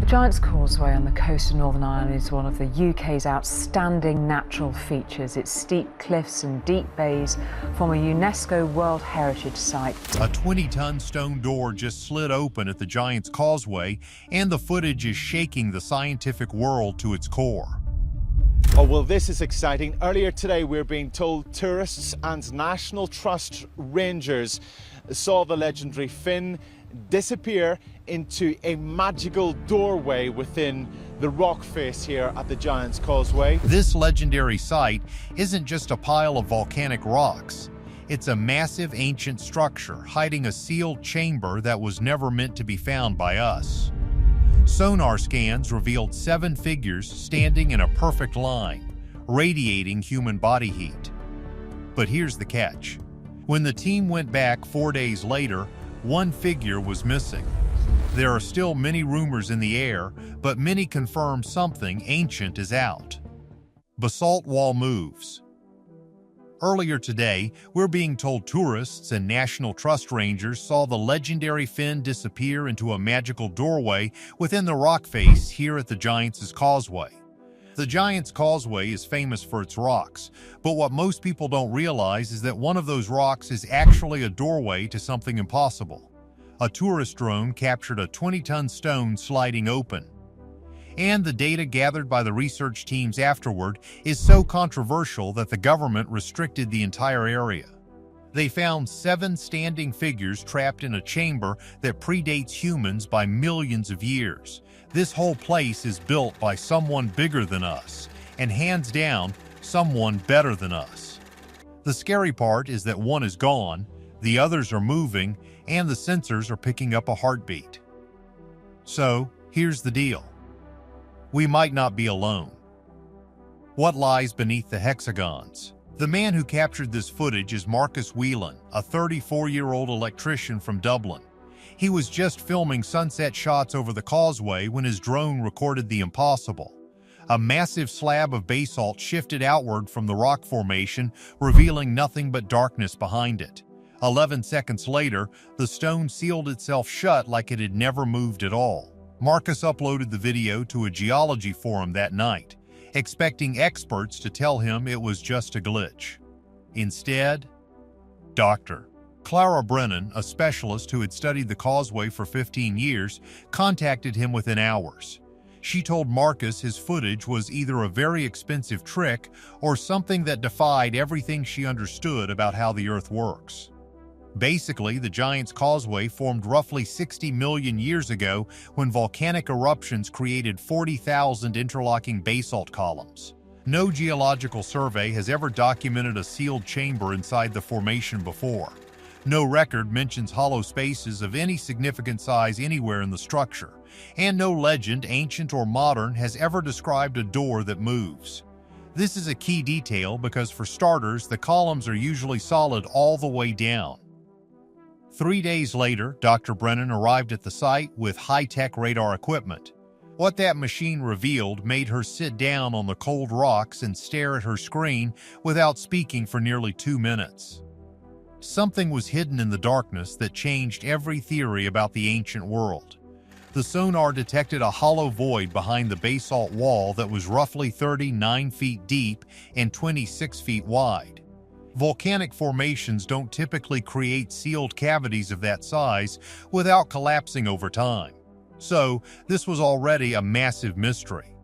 Giant's Causeway on the coast of Northern Ireland is one of the UK's outstanding natural features. Its steep cliffs and deep bays form a UNESCO World Heritage Site. A 20-ton stone door just slid open at the Giant's Causeway, and the footage is shaking the scientific world to its core. Oh, well, this is exciting. Earlier today, we're being told tourists and National Trust rangers saw the legendary fin disappear into a magical doorway within the rock face here at the Giant's Causeway. This legendary site isn't just a pile of volcanic rocks. It's a massive ancient structure hiding a sealed chamber that was never meant to be found by us. Sonar scans revealed 7 figures standing in a perfect line, radiating human body heat. But here's the catch. When the team went back 4 days later, one figure was missing. There are still many rumors in the air, but many confirm something ancient is out. Basalt wall moves. Earlier today, we're being told tourists and National Trust rangers saw the legendary fin disappear into a magical doorway within the rock face here at the Giant's Causeway. The Giant's Causeway is famous for its rocks, but what most people don't realize is that one of those rocks is actually a doorway to something impossible. A tourist drone captured a 20-ton stone sliding open. And the data gathered by the research teams afterward is so controversial that the government restricted the entire area. They found 7 standing figures trapped in a chamber that predates humans by millions of years. This whole place is built by someone bigger than us, and hands down, someone better than us. The scary part is that one is gone, the others are moving, and the sensors are picking up a heartbeat. So, here's the deal. We might not be alone. What lies beneath the hexagons? The man who captured this footage is Marcus Whelan, a 34-year-old electrician from Dublin. He was just filming sunset shots over the causeway when his drone recorded the impossible. A massive slab of basalt shifted outward from the rock formation, revealing nothing but darkness behind it. 11 seconds later, the stone sealed itself shut like it had never moved at all. Marcus uploaded the video to a geology forum that night, expecting experts to tell him it was just a glitch. Instead, Dr. Clara Brennan, a specialist who had studied the causeway for 15 years, contacted him within hours. She told Marcus his footage was either a very expensive trick or something that defied everything she understood about how the Earth works. Basically, the Giant's Causeway formed roughly 60 million years ago when volcanic eruptions created 40,000 interlocking basalt columns. No geological survey has ever documented a sealed chamber inside the formation before. No record mentions hollow spaces of any significant size anywhere in the structure, and no legend, ancient or modern, has ever described a door that moves. This is a key detail because, for starters, the columns are usually solid all the way down. 3 days later, Dr. Brennan arrived at the site with high-tech radar equipment. What that machine revealed made her sit down on the cold rocks and stare at her screen without speaking for nearly 2 minutes. Something was hidden in the darkness that changed every theory about the ancient world. The sonar detected a hollow void behind the basalt wall that was roughly 39 feet deep and 26 feet wide. Volcanic formations don't typically create sealed cavities of that size without collapsing over time. So, this was already a massive mystery.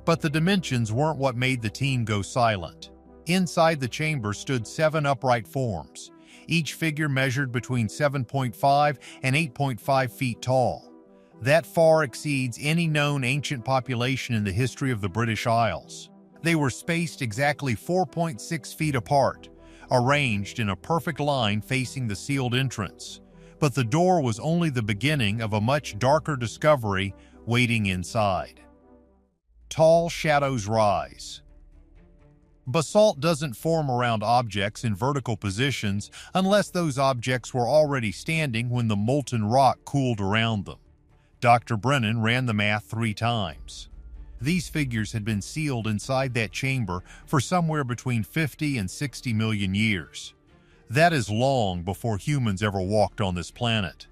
But the dimensions weren't what made the team go silent. Inside the chamber stood 7 upright forms. Each figure measured between 7.5 and 8.5 feet tall. That far exceeds any known ancient population in the history of the British Isles. They were spaced exactly 4.6 feet apart, arranged in a perfect line facing the sealed entrance. But the door was only the beginning of a much darker discovery waiting inside. Tall shadows rise. Basalt doesn't form around objects in vertical positions unless those objects were already standing when the molten rock cooled around them. Dr. Brennan ran the math 3 times. These figures had been sealed inside that chamber for somewhere between 50 and 60 million years. That is long before humans ever walked on this planet.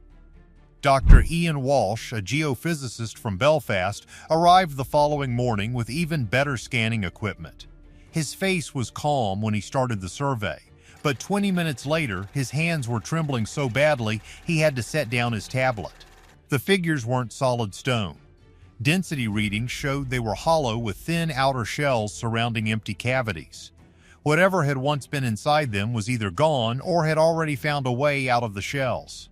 Dr. Ian Walsh, a geophysicist from Belfast, arrived the following morning with even better scanning equipment. His face was calm when he started the survey, but 20 minutes later, his hands were trembling so badly he had to set down his tablet. The figures weren't solid stone. Density readings showed they were hollow with thin outer shells surrounding empty cavities. Whatever had once been inside them was either gone or had already found a way out of the shells.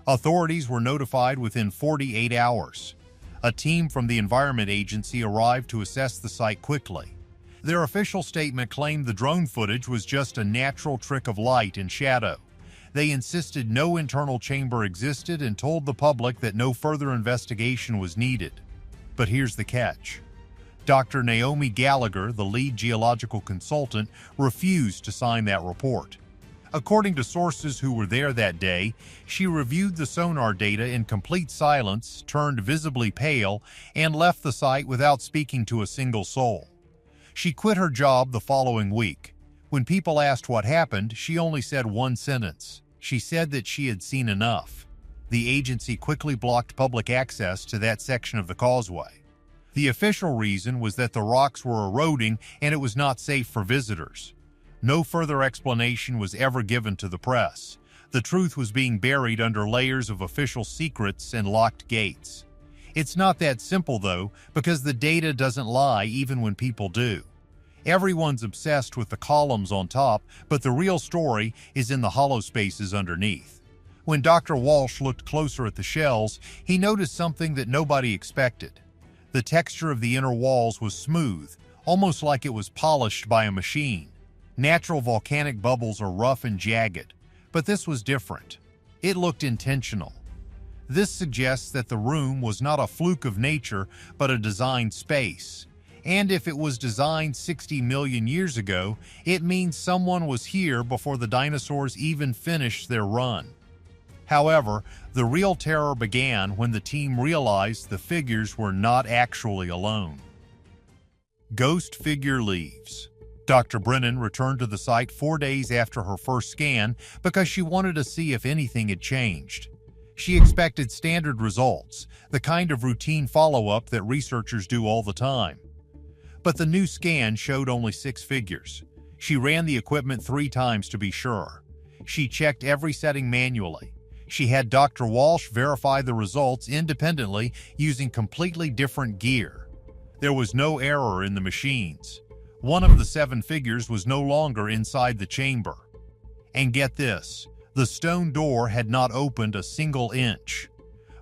Authorities were notified within 48 hours. A team from the Environment Agency arrived to assess the site quickly. Their official statement claimed the drone footage was just a natural trick of light and shadow. They insisted no internal chamber existed and told the public that no further investigation was needed. But here's the catch. Dr. Naomi Gallagher, the lead geological consultant, refused to sign that report. According to sources who were there that day, she reviewed the sonar data in complete silence, turned visibly pale, and left the site without speaking to a single soul. She quit her job the following week. When people asked what happened, she only said one sentence. She said that she had seen enough. The agency quickly blocked public access to that section of the causeway. The official reason was that the rocks were eroding and it was not safe for visitors. No further explanation was ever given to the press. The truth was being buried under layers of official secrets and locked gates. It's not that simple, though, because the data doesn't lie even when people do. Everyone's obsessed with the columns on top, but the real story is in the hollow spaces underneath. When Dr. Walsh looked closer at the shells, he noticed something that nobody expected. The texture of the inner walls was smooth, almost like it was polished by a machine. Natural volcanic bubbles are rough and jagged, but this was different. It looked intentional. This suggests that the room was not a fluke of nature, but a designed space. And if it was designed 60 million years ago, it means someone was here before the dinosaurs even finished their run. However, the real terror began when the team realized the figures were not actually alone. Ghost figure leaves. Dr. Brennan returned to the site 4 days after her first scan because she wanted to see if anything had changed. She expected standard results, the kind of routine follow-up that researchers do all the time. But the new scan showed only 6 figures. She ran the equipment 3 times to be sure. She checked every setting manually. She had Dr. Walsh verify the results independently using completely different gear. There was no error in the machines. One of the 7 figures was no longer inside the chamber. And get this, the stone door had not opened a single inch.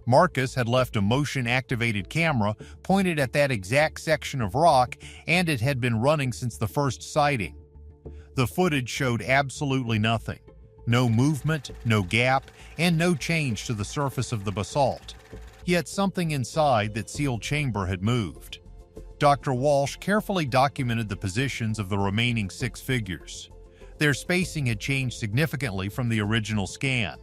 Marcus had left a motion-activated camera pointed at that exact section of rock, and it had been running since the first sighting. The footage showed absolutely nothing. No movement, no gap, and no change to the surface of the basalt. Yet something inside that sealed chamber had moved. Dr. Walsh carefully documented the positions of the remaining 6 figures. Their spacing had changed significantly from the original scan.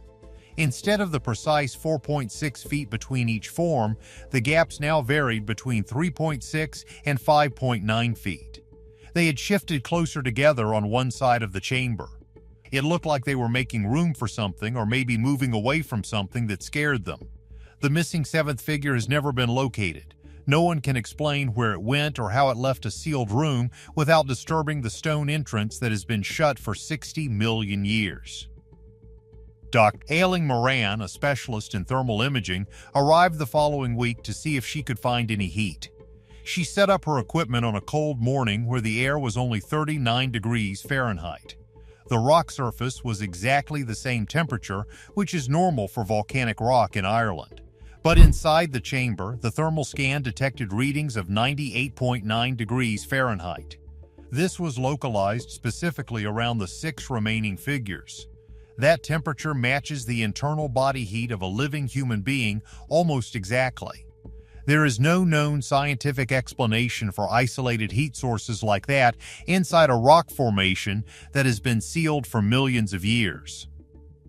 Instead of the precise 4.6 feet between each form, the gaps now varied between 3.6 and 5.9 feet. They had shifted closer together on one side of the chamber. It looked like they were making room for something or maybe moving away from something that scared them. The missing 7th figure has never been located. No one can explain where it went or how it left a sealed room without disturbing the stone entrance that has been shut for 60 million years. Dr. Ailing Moran, a specialist in thermal imaging, arrived the following week to see if she could find any heat. She set up her equipment on a cold morning where the air was only 39 degrees Fahrenheit. The rock surface was exactly the same temperature, which is normal for volcanic rock in Ireland. But inside the chamber, the thermal scan detected readings of 98.9 degrees Fahrenheit. This was localized specifically around the 6 remaining figures. That temperature matches the internal body heat of a living human being almost exactly. There is no known scientific explanation for isolated heat sources like that inside a rock formation that has been sealed for millions of years.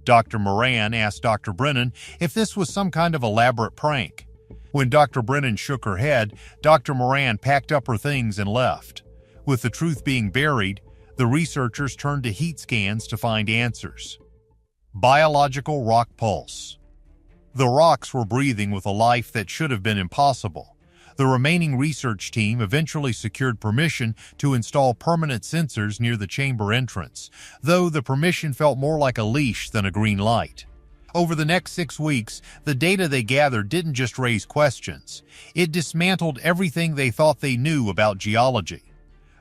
Dr. Moran asked Dr. Brennan if this was some kind of elaborate prank. When Dr. Brennan shook her head, Dr. Moran packed up her things and left. With the truth being buried, the researchers turned to heat scans to find answers. Biological rock pulse. The rocks were breathing with a life that should have been impossible. The remaining research team eventually secured permission to install permanent sensors near the chamber entrance, though the permission felt more like a leash than a green light. Over the next 6 weeks, the data they gathered didn't just raise questions. It dismantled everything they thought they knew about geology.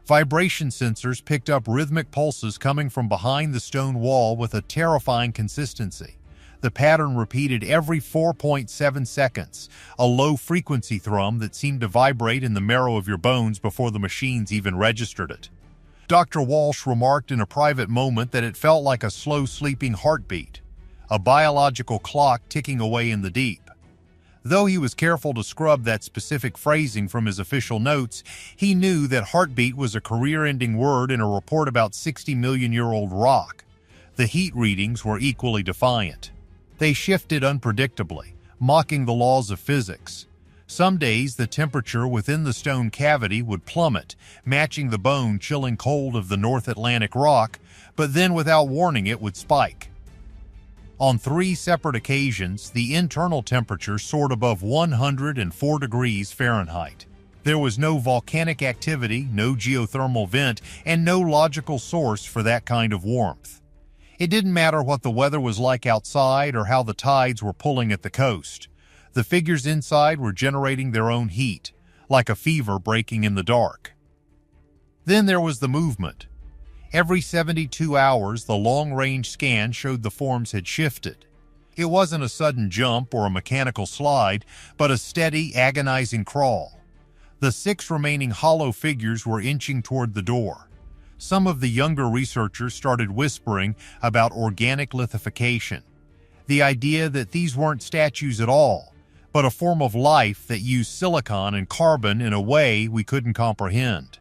Vibration sensors picked up rhythmic pulses coming from behind the stone wall with a terrifying consistency. The pattern repeated every 4.7 seconds, a low-frequency thrum that seemed to vibrate in the marrow of your bones before the machines even registered it. Dr. Walsh remarked in a private moment that it felt like a slow sleeping heartbeat, a biological clock ticking away in the deep. Though he was careful to scrub that specific phrasing from his official notes, he knew that heartbeat was a career-ending word in a report about 60-million-year-old rock. The heat readings were equally defiant. They shifted unpredictably, mocking the laws of physics. Some days the temperature within the stone cavity would plummet, matching the bone-chilling cold of the North Atlantic rock, but then without warning it would spike. On 3 separate occasions, the internal temperature soared above 104 degrees Fahrenheit. There was no volcanic activity, no geothermal vent, and no logical source for that kind of warmth. It didn't matter what the weather was like outside or how the tides were pulling at the coast. The figures inside were generating their own heat, like a fever breaking in the dark. Then there was the movement. Every 72 hours, the long-range scan showed the forms had shifted. It wasn't a sudden jump or a mechanical slide, but a steady, agonizing crawl. The 6 remaining hollow figures were inching toward the door. Some of the younger researchers started whispering about organic lithification, the idea that these weren't statues at all, but a form of life that used silicon and carbon in a way we couldn't comprehend.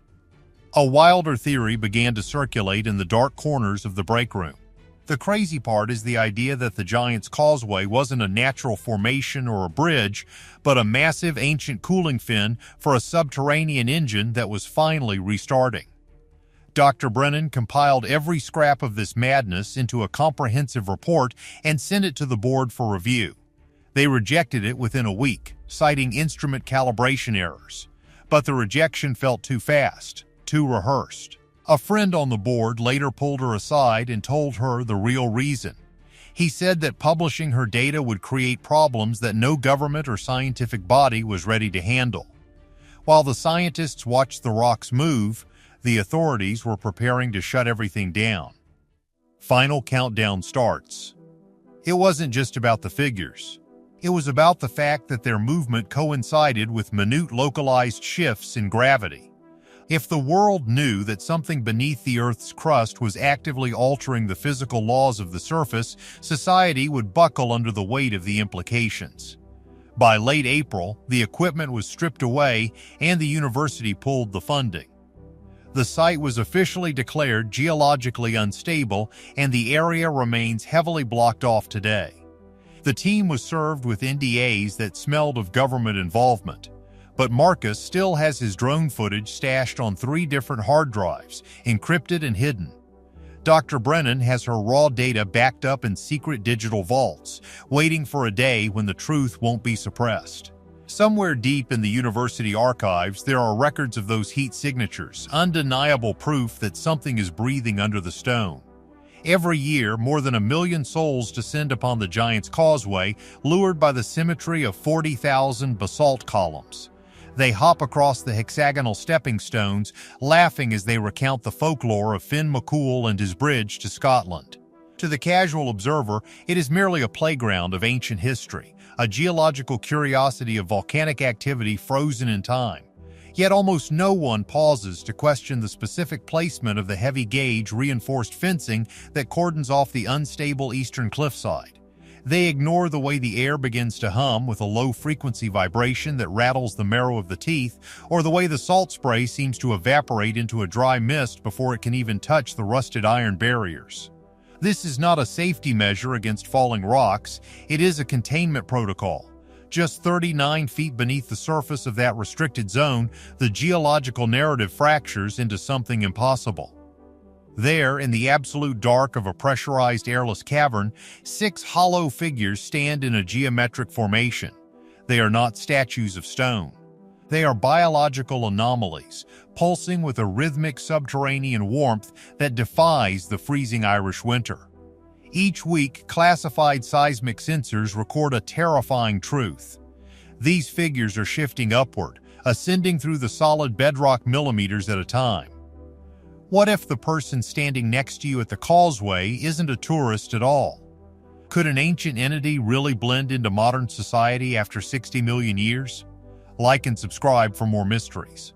A wilder theory began to circulate in the dark corners of the break room. The crazy part is the idea that the Giant's Causeway wasn't a natural formation or a bridge, but a massive ancient cooling fin for a subterranean engine that was finally restarting. Dr. Brennan compiled every scrap of this madness into a comprehensive report and sent it to the board for review. They rejected it within a week, citing instrument calibration errors. But the rejection felt too fast, too rehearsed. A friend on the board later pulled her aside and told her the real reason. He said that publishing her data would create problems that no government or scientific body was ready to handle. While the scientists watched the rocks move, the authorities were preparing to shut everything down. Final countdown starts. It wasn't just about the figures. It was about the fact that their movement coincided with minute localized shifts in gravity. If the world knew that something beneath the Earth's crust was actively altering the physical laws of the surface, society would buckle under the weight of the implications. By late April, the equipment was stripped away and the university pulled the funding. The site was officially declared geologically unstable, and the area remains heavily blocked off today. The team was served with NDAs that smelled of government involvement, but Marcus still has his drone footage stashed on 3 different hard drives, encrypted and hidden. Dr. Brennan has her raw data backed up in secret digital vaults, waiting for a day when the truth won't be suppressed. Somewhere deep in the university archives, there are records of those heat signatures, undeniable proof that something is breathing under the stone. Every year, more than 1 million souls descend upon the Giant's Causeway, lured by the symmetry of 40,000 basalt columns. They hop across the hexagonal stepping stones, laughing as they recount the folklore of Finn McCool and his bridge to Scotland. To the casual observer, it is merely a playground of ancient history, a geological curiosity of volcanic activity frozen in time. Yet almost no one pauses to question the specific placement of the heavy-gauge reinforced fencing that cordons off the unstable eastern cliffside. They ignore the way the air begins to hum with a low-frequency vibration that rattles the marrow of the teeth, or the way the salt spray seems to evaporate into a dry mist before it can even touch the rusted iron barriers. This is not a safety measure against falling rocks, it is a containment protocol. Just 39 feet beneath the surface of that restricted zone, the geological narrative fractures into something impossible. There, in the absolute dark of a pressurized airless cavern, 6 hollow figures stand in a geometric formation. They are not statues of stone. They are biological anomalies, pulsing with a rhythmic subterranean warmth that defies the freezing Irish winter. Each week, classified seismic sensors record a terrifying truth. These figures are shifting upward, ascending through the solid bedrock millimeters at a time. What if the person standing next to you at the Causeway isn't a tourist at all? Could an ancient entity really blend into modern society after 60 million years? Like and subscribe for more mysteries.